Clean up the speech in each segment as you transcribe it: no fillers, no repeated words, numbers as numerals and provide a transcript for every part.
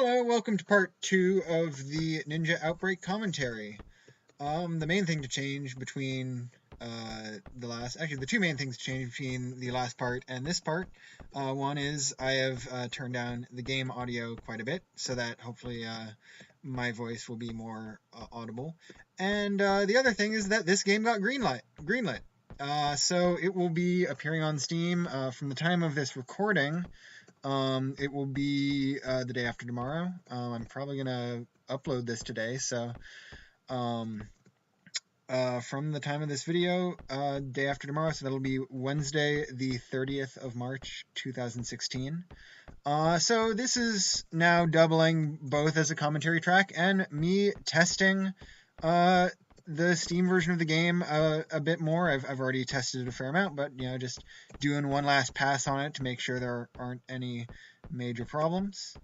Hello, welcome to part 2 of the Ninja Outbreak commentary. The main thing to change between the two main things to change between the last part and this part. One is I have turned down the game audio quite a bit so that hopefully my voice will be more audible. And the other thing is that this game got greenlit. So it will be appearing on Steam from the time of this recording. It will be the day after tomorrow. I'm probably gonna upload this today, so from the time of this video, day after tomorrow, so that'll be Wednesday, the 30th of March, 2016. So this is now doubling both as a commentary track and me testing the Steam version of the game a bit more. I've already tested it a fair amount, but just doing one last pass on it to make sure there aren't any major problems.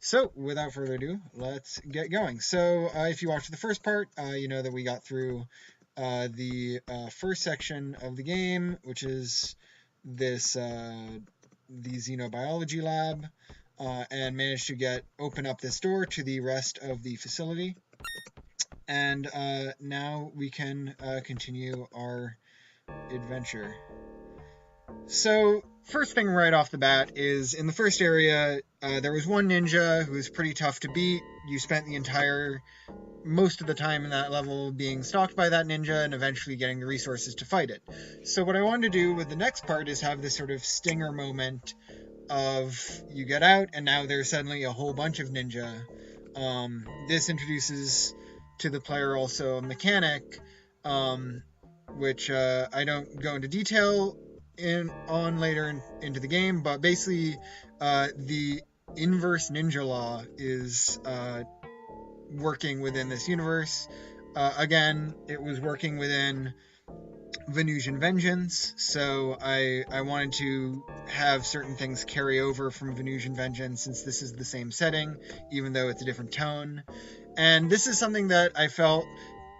So without further ado, let's get going. So if you watched the first part, you know that we got through the first section of the game, which is this the xenobiology lab, and managed to open up this door to the rest of the facility. And now we can continue our adventure. So first thing right off the bat is in the first area, there was one ninja who was pretty tough to beat. You spent most of the time in that level being stalked by that ninja and eventually getting the resources to fight it. So what I wanted to do with the next part is have this sort of stinger moment of you get out and now there's suddenly a whole bunch of ninja. This introduces to the player also a mechanic, which I don't go into detail on later into the game, but basically the inverse ninja law is working within this universe. Again, it was working within Venusian Vengeance, so I wanted to have certain things carry over from Venusian Vengeance since this is the same setting, even though it's a different tone. And this is something that I felt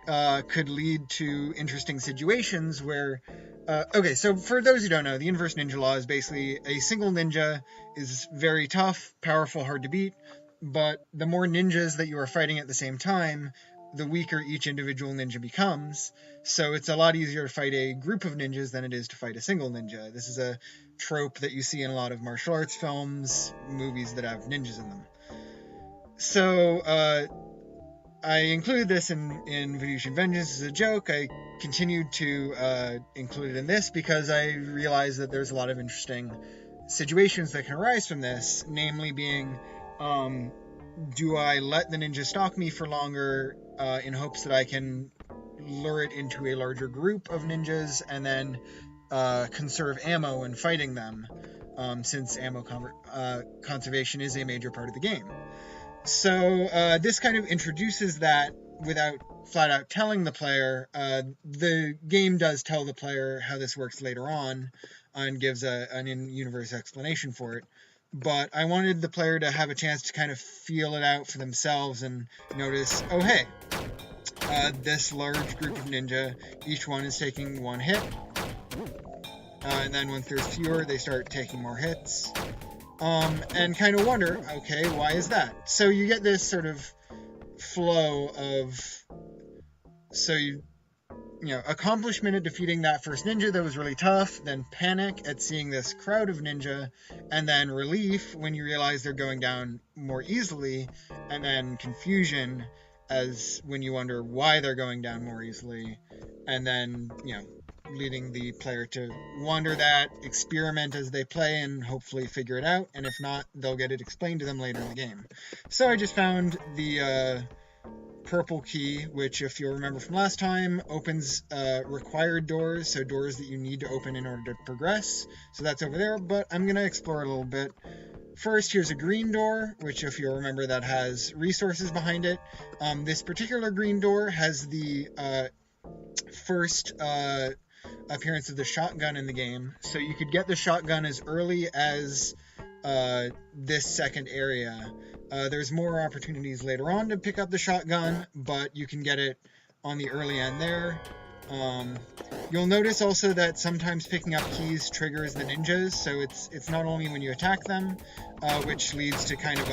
could lead to interesting situations where... okay, so for those who don't know, the inverse ninja law is basically a single ninja is very tough, powerful, hard to beat, but the more ninjas that you are fighting at the same time, the weaker each individual ninja becomes. So it's a lot easier to fight a group of ninjas than it is to fight a single ninja. This is a trope that you see in a lot of martial arts films, movies that have ninjas in them. So I included this in Venusian Vengeance as a joke. I continued to include it in this because I realized that there's a lot of interesting situations that can arise from this, namely being, do I let the ninja stalk me for longer in hopes that I can lure it into a larger group of ninjas and then conserve ammo when fighting them, since ammo conservation is a major part of the game. So this kind of introduces that without flat out telling the player. The game does tell the player how this works later on and gives an in-universe explanation for it. But I wanted the player to have a chance to kind of feel it out for themselves and notice, oh hey, this large group of ninja, each one is taking one hit. And then once there's fewer, they start taking more hits. And kind of wonder, okay, why is that? So you get this sort of flow of, accomplishment at defeating that first ninja that was really tough, then panic at seeing this crowd of ninja, and then relief when you realize they're going down more easily, and then confusion as when you wonder why they're going down more easily, and then, leading the player to wonder that, experiment as they play, and hopefully figure it out, and if not, they'll get it explained to them later in the game. So I just found the purple key, which, if you'll remember from last time, opens required doors, so doors that you need to open in order to progress. So that's over there, but I'm going to explore it a little bit. First, here's a green door, which, if you'll remember, that has resources behind it. This particular green door has the first appearance of the shotgun in the game, so you could get the shotgun as early as this second area. There's more opportunities later on to pick up the shotgun, but you can get it on the early end there. You'll notice also that sometimes picking up keys triggers the ninjas, so it's not only when you attack them, which leads to kind of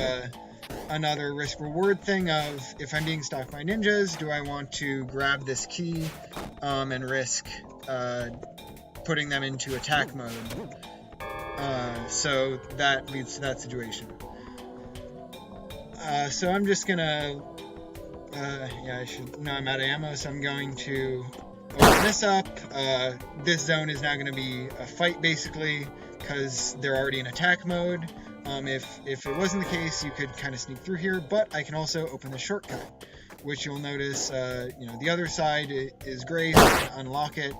another risk-reward thing of, if I'm being stalked by ninjas, do I want to grab this key and risk putting them into attack mode? So that leads to that situation. So I'm just gonna, I'm out of ammo, so I'm going to open this up. This zone is now going to be a fight, basically, because they're already in attack mode. If it wasn't the case, you could kind of sneak through here, but I can also open the shortcut, which you'll notice, the other side is gray, so you can unlock it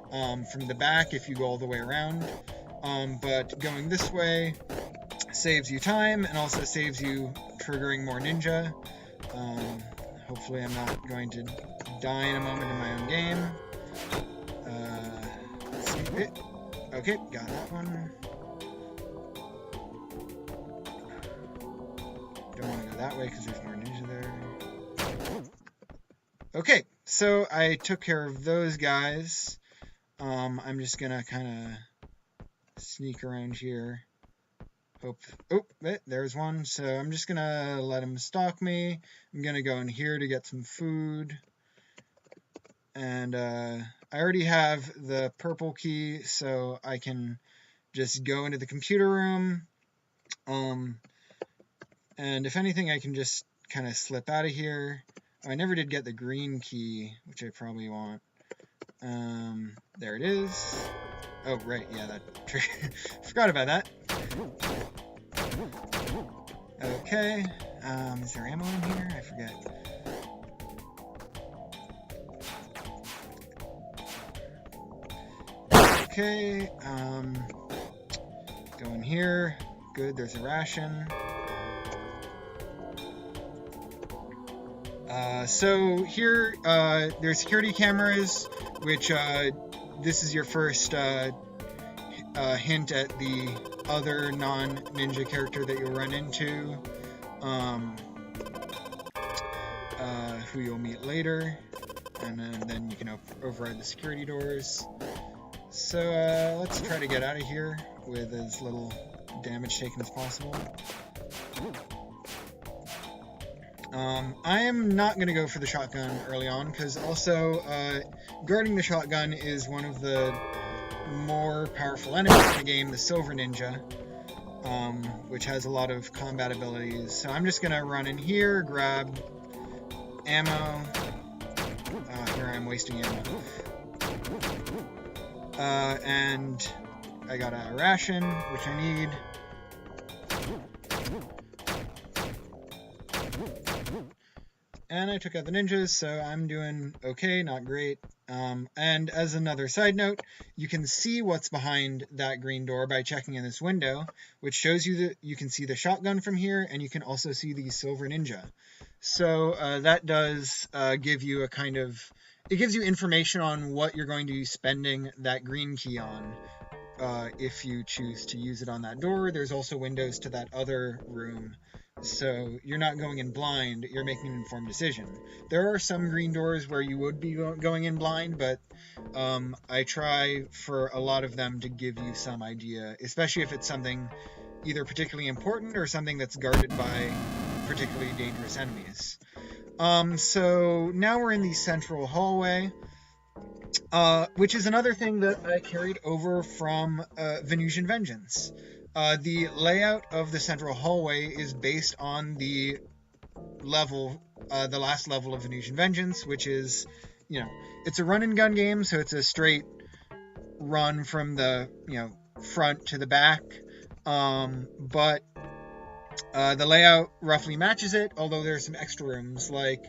from the back if you go all the way around. But going this way saves you time and also saves you triggering more ninja. Hopefully I'm not going to die in a moment in my own game. Let's see. Okay, got that one. Don't want to go that way because there's more ninja there. Okay, so I took care of those guys. I'm just gonna kind of sneak around here. There's one. So I'm just gonna let him stalk me. I'm gonna go in here to get some food. And I already have the purple key, so I can just go into the computer room. And if anything, I can just kind of slip out of here. Oh, I never did get the green key, which I probably want. There it is. Oh, right, yeah, that forgot about that. Okay, is there ammo in here? I forget. Okay, go in here. Good, there's a ration. So here, there's security cameras, which, this is your first, hint at the other non-ninja character that you'll run into, who you'll meet later, and then you can override the security doors. So, let's try to get out of here with as little damage taken as possible. I am not going to go for the shotgun early on, because also, guarding the shotgun is one of the more powerful enemies in the game, the Silver Ninja, which has a lot of combat abilities. So I'm just going to run in here, grab ammo. Here I am wasting ammo. And I got a ration, which I need. And I took out the ninjas, so I'm doing okay, not great. And as another side note, you can see what's behind that green door by checking in this window, which shows you that you can see the shotgun from here, and you can also see the Silver Ninja. So that does give you a kind of... It gives you information on what you're going to be spending that green key on. If you choose to use it on that door. There's also windows to that other room. So you're not going in blind, you're making an informed decision. There are some green doors where you would be going in blind, but I try for a lot of them to give you some idea, especially if it's something either particularly important or something that's guarded by particularly dangerous enemies. So now we're in the central hallway, which is another thing that I carried over from Venusian Vengeance. The layout of the central hallway is based on the level, the last level of Venusian Vengeance, which is, it's a run and gun game, so it's a straight run from the, front to the back. But the layout roughly matches it, although there's some extra rooms, like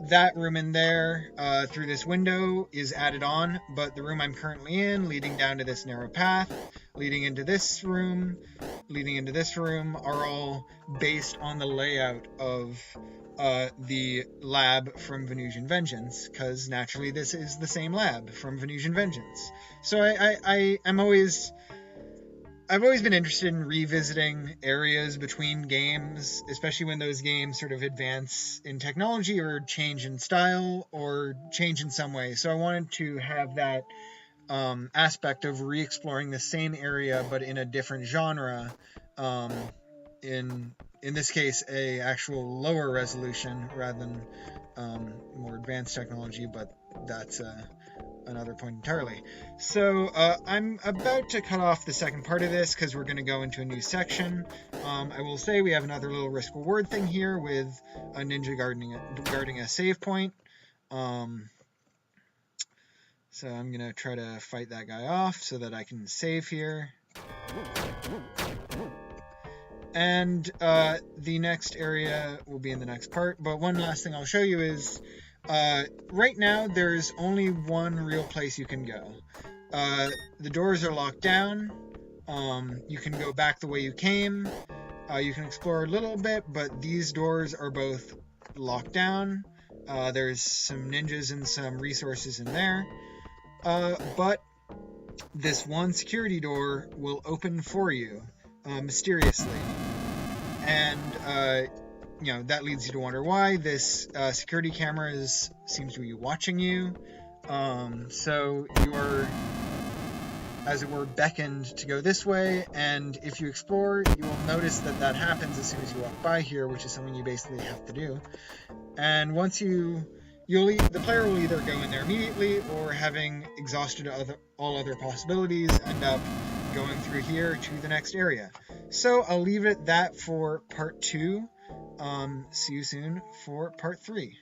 that room in there through this window is added on, but the room I'm currently in, leading down to this narrow path, leading into this room, are all based on the layout of the lab from Venusian Vengeance, because naturally this is the same lab from Venusian Vengeance. So I'm always I've always been interested in revisiting areas between games, especially when those games sort of advance in technology or change in style or change in some way. So I wanted to have that aspect of re-exploring the same area but in a different genre. Um, in this case, a actual lower resolution rather than more advanced technology, but that's another point entirely. So I'm about to cut off the second part of this because we're going to go into a new section. I will say we have another little risk reward thing here with a ninja guarding a save point. So I'm going to try to fight that guy off so that I can save here. And the next area will be in the next part. But one last thing I'll show you is right now there's only one real place you can go. The doors are locked down. You can go back the way you came. You can explore a little bit, but these doors are both locked down. There's some ninjas and some resources in there. But this one security door will open for you mysteriously. And that leads you to wonder why. This security camera seems to be watching you. So you are, as it were, beckoned to go this way, and if you explore, you will notice that happens as soon as you walk by here, which is something you basically have to do. And once the player will either go in there immediately, or having exhausted all other possibilities, end up going through here to the next area. So I'll leave it at that for part 2. See you soon for part 3.